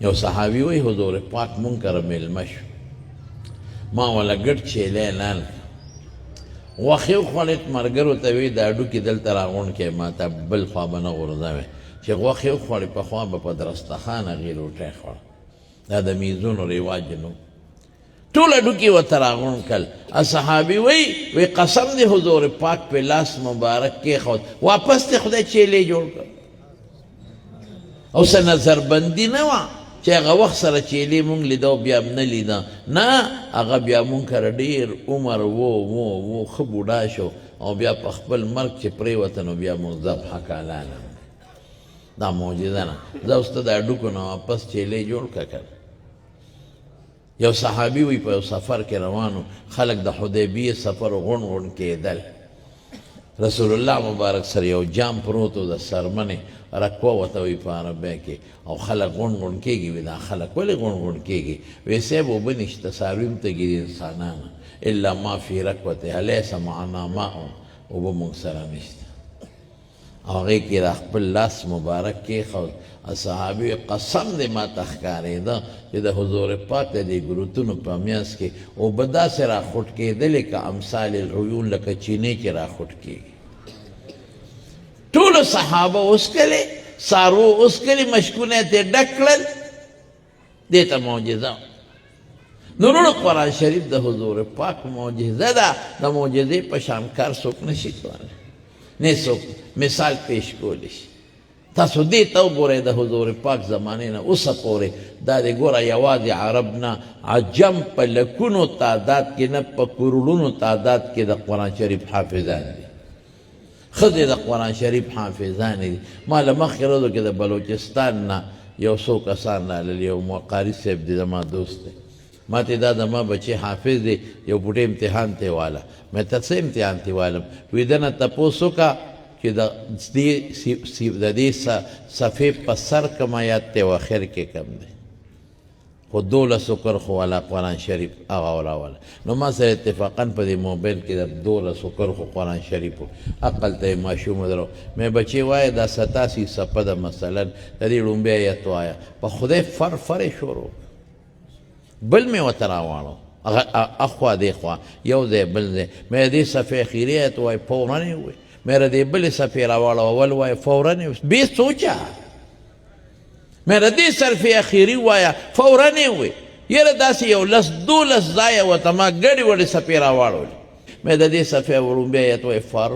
یو صحابي وایي حضور پاک مونږ کره میلمه شو، ما وله ګډ چیلی لال غوښې وخوړې، ملګرو ته وایي دا هډوکي دلته راغونډ کړئ، ما ته بل خوا به نه غورځوئ. چې غوښې وخوړې پخوا به په دسترخوان هغې روټۍ خوړه، دا د میزونو رواج نه و. ټول هډوکي ورته راغونډ کړل. صحابي وایي قسم دی حضور پاک په لاس مبارک کېښود، واپس دې خدای چیلی جوړ کړ. او څه نظربندي نه وه چې هغه وخت سره چیلې مونږ لیده او بیا نه لیده، نه هغه بیا مونږ کره ډېر عمر و ښه بوډا شو او بیا په خپل مرګ چې پرېوته نو بیا مونږ ذبحه کالانه. دا معجزه نه. زه اوس ته د هډوکو نه واپس چیلې جوړ کړه که یو صحابي وي په یو سفر کې روانو، خلک د حدیبیې سفر غونډ غونډ کېدل، رسول الله مبارک سره یو جام پروت و د څرمنې رکوه ورته وایي په عربۍ کې، او خلک غونډ غونډ کېږي. وي دا خلک ولې غونډ غونډ کېږي؟ وایي صاحب اوبه نشته، څاروي هم تږي دي انسانانو، الا ما فی رکوته لیس معنا ماء، اوبه موږ سره نشته. او هغې کې د خپل لاس مبارک کېښود. صحابي قسم دی ما ته ښکارېده چې د حضور پاک د دې ګروتونو په میانځ کې اوبه داسې راخوټ کېدلې که امثال العیون، لکه چینې چې راخوټ کېږي. ټولو صحابه وسکلې، څاروو وسکلې، مشکونه یې ترې ډک کړل. دې ته معجزه. نو وروڼو قرآن شریف د حضور پاک معجزه ده، د معجزې په شان کار څوک نشي کولی، نه څوک مثال پیش کولی شي. تاسو دې ته وګورئ د حضور پاک زمانې نه اوسه پورې دا دې ګوره یوازې عرب نه عجم په لکونو تعداد کې نه په کروڑونو تعداد کې د قرآن شریف حافظان دي، ښځې د قرآن شریف حافظانې دي. ما له مخکې ورځو کې د بلوچستان نه یو څو کسان رالل، یو قاري صاحب دی زما دوست دی، ما ته دا زما بچی حافظ دی، یو بوټی امتحان ته واله. مې ته څه امتحان ته والم؟ وایي ده نه تپوس وکړه چې د دې صفحې په سر کم آیات دی او اخر کې کم دی، خو 12 کرښو والا قرآن شریف هغه راوله. نو ما سره اتفاقا په دې موبایل کې د 12 کرښو قرآن شریف عقل ته یې ماشوم درو. مې بچی وایه دا 87 صفحه ده مثلا، د دې لومبی آیت وایه، په خدای فر شروع بل مې ورته راواړو، اخوا دې خوا یو ځای بل ځای. مې دې صفحې اخري آیت وایي فورا یې وایي، میرا دې بلې صفحې راواړه اول وایه فورا یې بې سوچه، میرا دې صفحې اخري وایه فورا یې وایي. یاره داسې یو 10-12 ځایه ورته ما ګډې وډې صفحې راواړولې. مې د دې صفحې وړومبی آیت وایي فر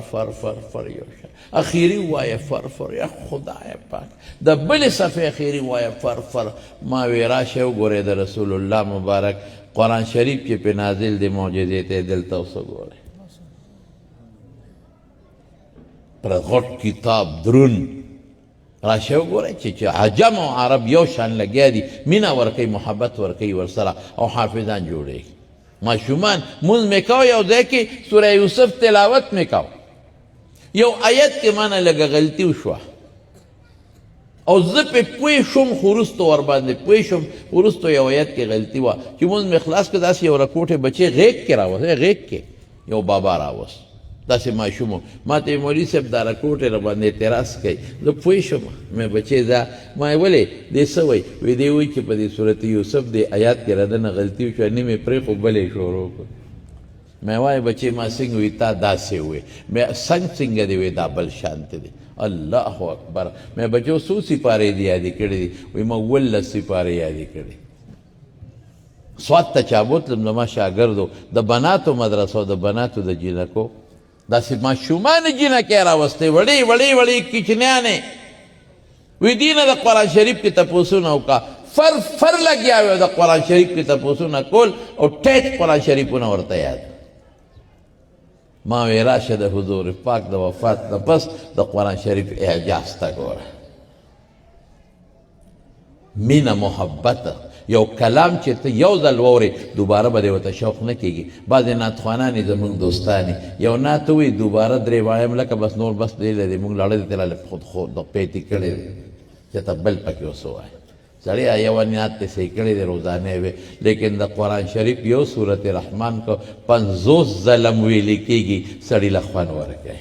یو شه، اخري وایه فر یا خدای پاک، د بلې صفحې اخري وایه فر. ما وی راشه وګورئ د رسول الله مبارک قرآن شریف کې پې نازل دی معجزې ته دلته اوس وګورئ. پر غټ کتاب درون راشه وګورئ چې عجم او عرب یو شان لګیا دي، مینه ورکوي، محبت ورکوي ورسره، او حافظان جوړوي. ماشومان مونځ مې کوه، یو ځای کې سوره یوسف تلاوت مې کوه، یو آیت کې مانه لږه غلطي وشوه او زه پې پوه شوم، خو وروستو ورباندې پوه شوم، وروستو یو آیت کې غلطي وه چې مونځ مې خلاص کړه، داسې یو رکوټې بچی غیږ کې راوست، غیږ کې یو بابا راوست، داسې ماشوم و. ما ته مولوي صاحب دا رکوټې راباندې اعتراض کوي. زه پوه شوم، مې بچی دا ما ولې دې څه وایي؟ وایي دې وایي چې په دې صورت یوسف دې آیات کې رادنه غلطي وشوه، نه مې پرېښو بلې شروع کړو. مې وایي بچی ما څنګه وایي تا داسې وایي؟ مې څنګه دې وایي دا بل شانته دی؟ الله اکبر. مې بچو څو سپارې دې یادې کړې دي؟ وایي ما 11 سپارې یادې کړې. سوات ته چا بوتلم زما شاګردو د بناتو مدرسو د بناتو د جینکو داسې ماشومانې جینکې راوستې، وړې کوچنیانې. وی دې نه د قرآن شریف کې تپوسونه وکړه، فر لګیا وی د قرآن شریف کې تپوسونه کول او ټیټ قرآن شریفونه ورته یاد. ما وی راشه د حضور پاک د وفات نه پس د قرآن شریف اعجاز ته ګوره، مینه محبت. یو کلام چې ته یو ځل واورې دوباره به دې ورته شوق نه کېږي. بعضې نعتخوانان یې زمونږ دوستان یو نعت ووایي دوباره درې وایم لکه بس نور بس دی لري مونږ لاړه دې تلاله خود پیتې کړې دی چې ته بل پکې اوس ووایې. سړی یو نعت دې صحیح کړی دی روزانه وې، لیکن د قرآن شریف یو صورت رحمان کو 50 ځله ویلې کېږي، سړي له خوند ورکوي.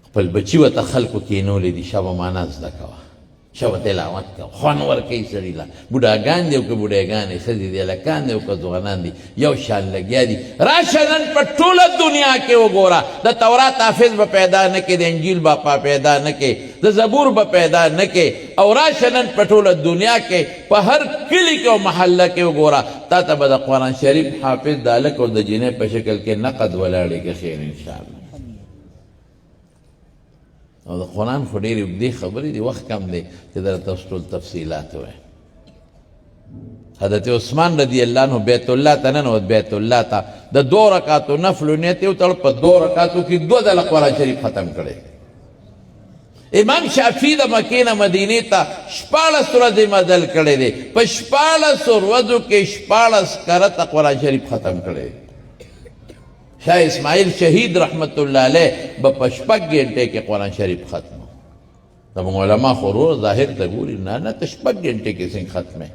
خپل بچي ورته خلکو کېنولی دي، شابه معنا زده کوه. شو تلاوت کا خوان ورکی سړي له بوډاګان دي او که بوډاګانې ښځې دي هلکان دي او که ځوانان دي یو شان لګیا دي راشه نن په ټوله دنیا کې وګوره د تورات حافظ به پیدا نه کې د انجیل باپا پیدا نه کې د زبور به پیدا نه کې او راشه نن په ټوله دنیا کې په هر کلي کې او محله کې وګوره تا ته به د قرآن شریف حافظ د هلک او د جینۍ په شکل کې نقد ولاړې که خیر انشاءالله او د قرآن خو ډېرې اوږدې خبرې دي وخت کم دی چې درته اوس ټول تفصیلات ووایم حضرت عثمان رضی الله عنه بیت الله ته ننوت بیت الله ته د 2 رکعاتو نفلو نیت یې وتړ په 2 رکعاتو کې 2 ځله قرآن شریف ختم کړی امام شافعي د مکې نه مدینې ته 14 ورځې مزل کړی دی په 14 ورځو کې 14 کرته قرآن شریف ختم کړی دی شاہ اسماعیل شہید رحمت اللہ علیہ بپشپک گھنٹے کے قرآن شریف ختم تب علماء خورو ظاہر تگوری نانا تشپک گھنٹے کے سنگ ختم ہے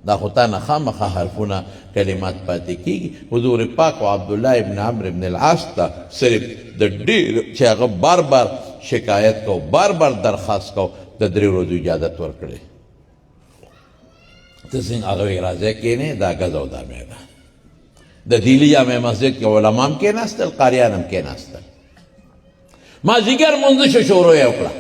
دا خطا نخام خواہ حرفونا کلمات پاتی کی گی حضور پاک و عبداللہ ابن عمر ابن العاص تا صرف دا دیر چاہا بار بار شکایت کو بار بار درخواست کو دا دری روزو اجازت ورکڑے تسنگ آغوی رازے کینے دا گزو دا میدان د دیلی جامع مسجد کې علماء هم کېناستل قاریان هم کېناستل مازدیګر لمونځ شو شروع یې وکړه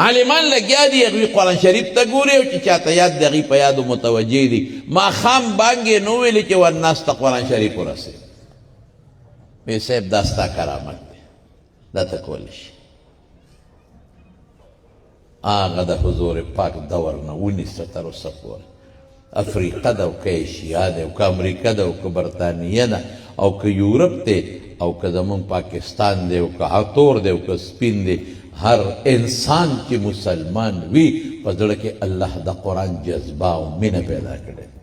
عالمان لګیا دي هغوی قرآن شریف ته ګوري او چې چاته یاد د هغوی په یادو متوجه دي ماښام بانګې نو ویلې چې ورناس ته قرآن شریف ورسېد وی صاحب دا ستا کرامت دی دا ته کولی شي هغه د حضور پاک دور نه ونیسه تر اوسه پورې افریقه ده او که ایشیا ده او که امریکه ده او که برطانیه ده او که یورپ ده او که زمون پاکستان ده او که عطور ده او که سپین ده هر انسان چې مسلمان وي په زړه کې الله د قرآن جذبه او مینه پیدا کړي